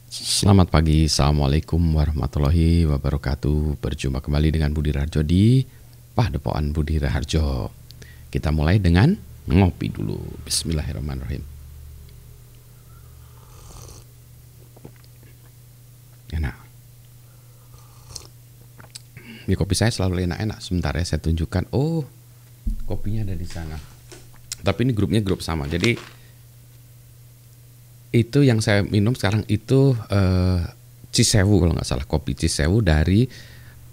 Selamat pagi, Assalamualaikum warahmatullahi wabarakatuh. Berjumpa kembali dengan Budi Raharjo di Padepokan Budi Raharjo. Kita mulai dengan ngopi dulu. Bismillahirrahmanirrahim. Enak. Ini kopi saya selalu enak-enak. Sebentar ya, saya tunjukkan. Oh, kopinya ada di sana. Tapi ini grupnya grup sama. Jadi itu yang saya minum sekarang itu Cisewu kalau nggak salah, kopi Cisewu dari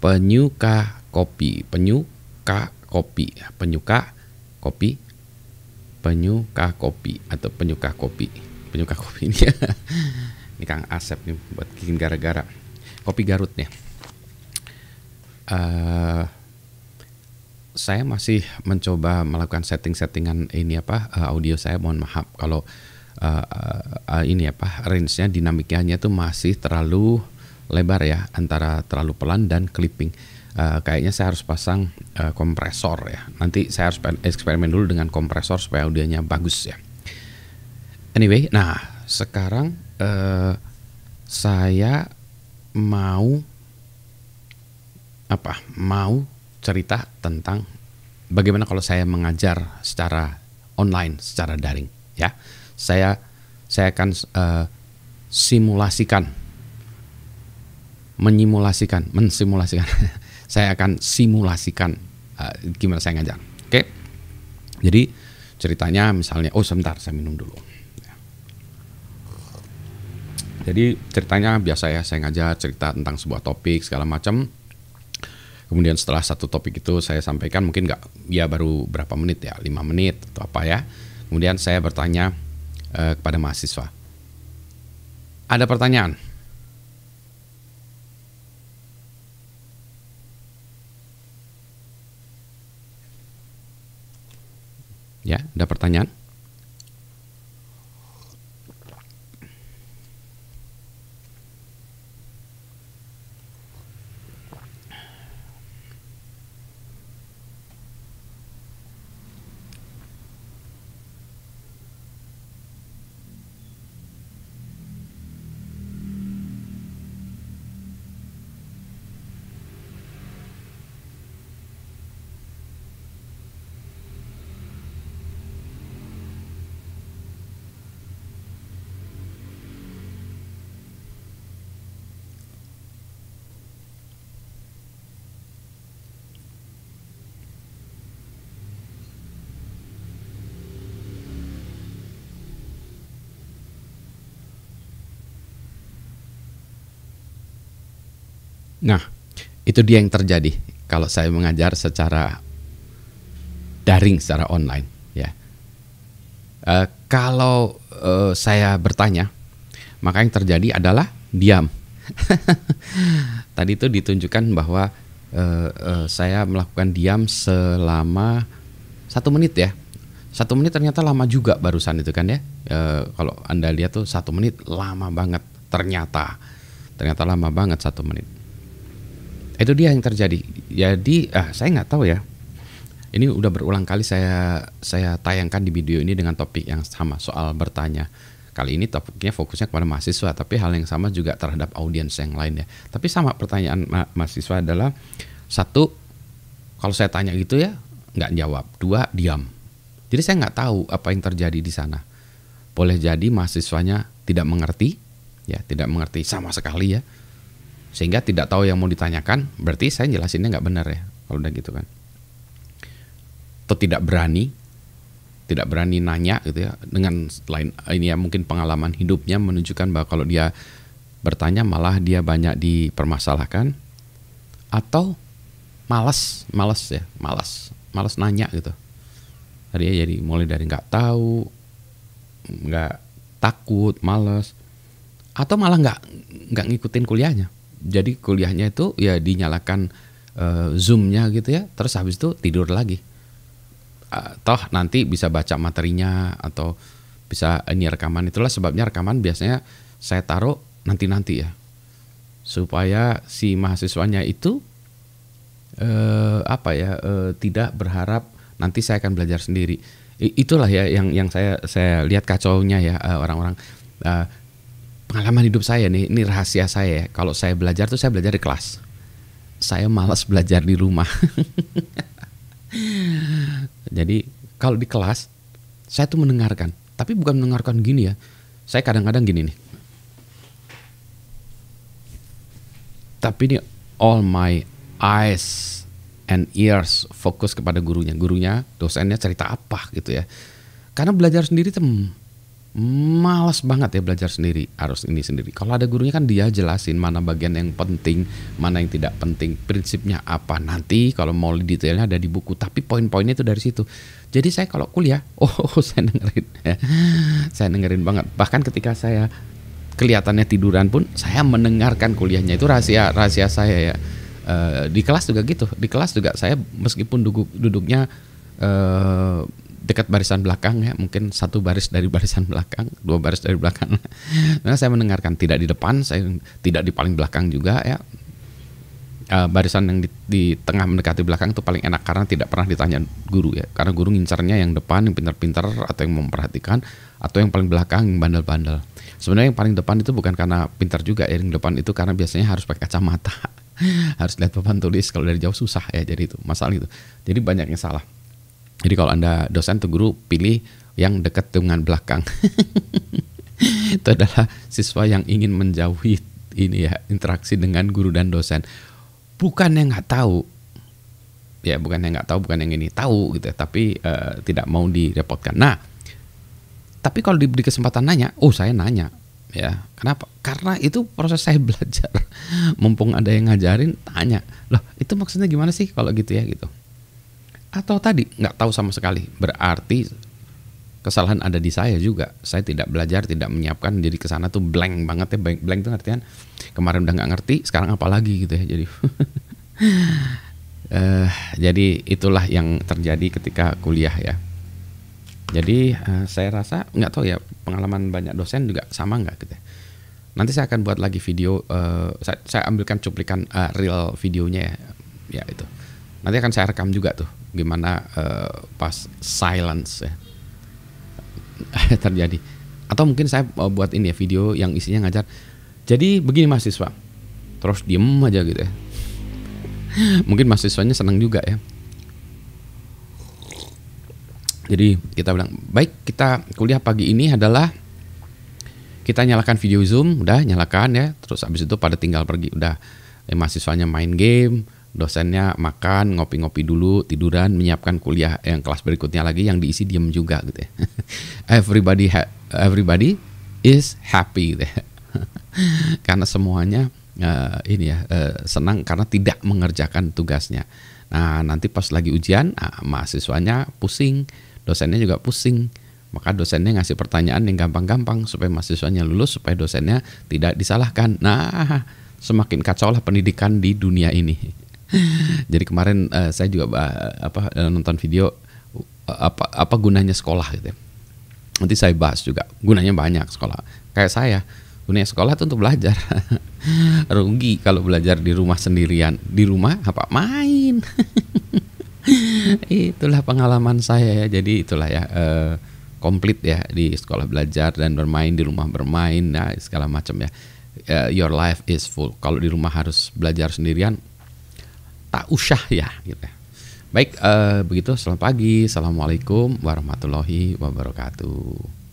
Penyuka Kopi, Penyuka Kopi, Penyuka Kopi, Penyuka Kopi atau Penyuka Kopi, Penyuka Kopi ini. Ini Kang Asep nih buat bikin gara-gara kopi Garut nih. Saya masih mencoba melakukan setting-settingan ini audio saya. Mohon maaf kalau ini range-nya, dinamikanya tuh masih terlalu lebar ya, antara terlalu pelan dan clipping. Kayaknya saya harus pasang kompresor ya. Nanti saya harus eksperimen dulu dengan kompresor supaya audionya bagus ya. Anyway, nah sekarang saya mau cerita tentang bagaimana kalau saya mengajar secara online, secara daring ya. Saya akan mensimulasikan. Saya akan simulasikan gimana saya ngajar. Oke. Jadi ceritanya misalnya, sebentar saya minum dulu. Jadi ceritanya biasa ya, saya ngajar cerita tentang sebuah topik segala macam. Kemudian setelah satu topik itu saya sampaikan, mungkin baru berapa menit ya, 5 menit atau apa ya. Kemudian saya bertanya kepada mahasiswa. Ada pertanyaan? Ya, ada pertanyaan? Nah, itu dia yang terjadi kalau saya mengajar secara daring, secara online ya. Kalau saya bertanya, maka yang terjadi adalah diam. Tadi itu ditunjukkan bahwa saya melakukan diam selama 1 menit ya. 1 menit ternyata lama juga barusan itu kan ya. Kalau Anda lihat tuh 1 menit lama banget ternyata lama banget 1 menit. Itu dia yang terjadi. Jadi saya nggak tahu ya. Ini udah berulang kali saya tayangkan di video ini dengan topik yang sama, soal bertanya. Kali ini topiknya fokusnya kepada mahasiswa, tapi hal yang sama juga terhadap audiens yang lain ya. Tapi sama pertanyaan mahasiswa adalah, satu, kalau saya tanya gitu ya nggak jawab. 2, diam. Jadi saya nggak tahu apa yang terjadi di sana. Boleh jadi mahasiswanya tidak mengerti ya, tidak mengerti sama sekali ya, sehingga tidak tahu yang mau ditanyakan. Berarti saya jelasinnya nggak benar ya kalau udah gitu kan. Atau tidak berani nanya gitu ya, dengan lain ini ya, mungkin pengalaman hidupnya menunjukkan bahwa kalau dia bertanya malah dia banyak dipermasalahkan. Atau malas nanya gitu. Jadi mulai dari nggak tahu, nggak, takut, malas, atau malah nggak ngikutin kuliahnya. Jadi kuliahnya itu ya dinyalakan Zoom-nya gitu ya, terus habis itu tidur lagi. Toh nanti bisa baca materinya atau bisa ini rekaman. Itulah sebabnya rekaman biasanya saya taruh nanti ya, supaya si mahasiswanya itu tidak berharap nanti saya akan belajar sendiri. Itulah ya yang saya lihat kacaunya ya, orang-orang pengalaman hidup saya nih, ini rahasia saya ya. Kalau saya belajar tuh saya belajar di kelas. Saya malas belajar di rumah. Jadi kalau di kelas saya tuh mendengarkan, tapi bukan mendengarkan gini ya. Saya kadang-kadang gini nih. Tapi ini all my eyes and ears fokus kepada gurunya. Gurunya, dosennya cerita apa gitu ya. Karena belajar sendiri tuh malas banget ya belajar sendiri, harus ini sendiri. Kalau ada gurunya kan dia jelasin mana bagian yang penting, mana yang tidak penting, prinsipnya apa. Nanti kalau mau detailnya ada di buku, tapi poin-poinnya itu dari situ. Jadi saya kalau kuliah, saya dengerin ya. Saya dengerin banget. Bahkan ketika saya kelihatannya tiduran pun saya mendengarkan kuliahnya. Itu rahasia saya ya. Di kelas juga gitu. Di kelas juga saya meskipun duduknya dekat barisan belakang ya, mungkin satu baris dari barisan belakang, dua baris dari belakang. Nah, saya mendengarkan, tidak di depan, saya tidak di paling belakang juga ya. Barisan yang di tengah mendekati belakang itu paling enak karena tidak pernah ditanya guru ya. Karena guru ngincarnya yang depan, yang pintar-pintar atau yang memperhatikan, atau yang paling belakang yang bandel-bandel. Sebenarnya yang paling depan itu bukan karena pintar juga ya, yang depan itu karena biasanya harus pakai kacamata. Harus lihat papan tulis, kalau dari jauh susah ya, jadi itu masalah itu. Jadi banyak yang salah. Jadi kalau Anda dosen tuh guru, pilih yang dekat dengan belakang. Itu adalah siswa yang ingin menjauhi ini ya, interaksi dengan guru dan dosen. Bukan yang nggak tahu, ya bukan yang nggak tahu, bukan yang ini tahu gitu ya, tapi tidak mau direpotkan. Nah, tapi kalau diberi kesempatan nanya, saya nanya. Ya, kenapa? Karena itu proses saya belajar. Mumpung ada yang ngajarin, tanya. Loh, itu maksudnya gimana sih kalau gitu ya gitu. Atau tadi nggak tahu sama sekali, berarti kesalahan ada di saya juga. Saya tidak belajar, tidak menyiapkan, jadi kesana tuh blank banget ya. Blank itu artian kemarin udah nggak ngerti, sekarang apa lagi gitu ya. Jadi jadi itulah yang terjadi ketika kuliah ya. Jadi saya rasa nggak tahu ya, pengalaman banyak dosen juga sama nggak gitu ya. Nanti saya akan buat lagi video, saya ambilkan cuplikan real videonya ya itu. Nanti akan saya rekam juga tuh gimana pas silence ya terjadi. Atau mungkin saya buat ini ya, video yang isinya ngajar. Jadi begini mahasiswa, terus diem aja gitu ya. Mungkin mahasiswanya senang juga ya. Jadi kita bilang, baik, kita kuliah pagi ini adalah kita nyalakan video Zoom, udah nyalakan ya. Terus habis itu pada tinggal pergi, udah mahasiswanya main game, dosennya makan, ngopi-ngopi dulu, tiduran, menyiapkan kuliah yang kelas berikutnya lagi yang diisi diem juga gitu ya. Everybody is happy gitu ya. Karena semuanya senang karena tidak mengerjakan tugasnya. Nah, nanti pas lagi ujian, mahasiswanya pusing, dosennya juga pusing. Maka dosennya ngasih pertanyaan yang gampang-gampang supaya mahasiswanya lulus, supaya dosennya tidak disalahkan. Nah, semakin kacau lah pendidikan di dunia ini. Jadi kemarin saya juga nonton video apa gunanya sekolah gitu ya. Nanti saya bahas juga, gunanya banyak sekolah. Kayak saya, gunanya sekolah itu untuk belajar. Rugi kalau belajar di rumah sendirian. Di rumah apa? Main. Itulah pengalaman saya ya. Jadi itulah ya, komplit ya, di sekolah belajar dan bermain, di rumah bermain, nah segala macam ya. Your life is full. Kalau di rumah harus belajar sendirian, tak usah ya gitu ya. Baik, begitu. Selamat pagi. Assalamualaikum warahmatullahi wabarakatuh.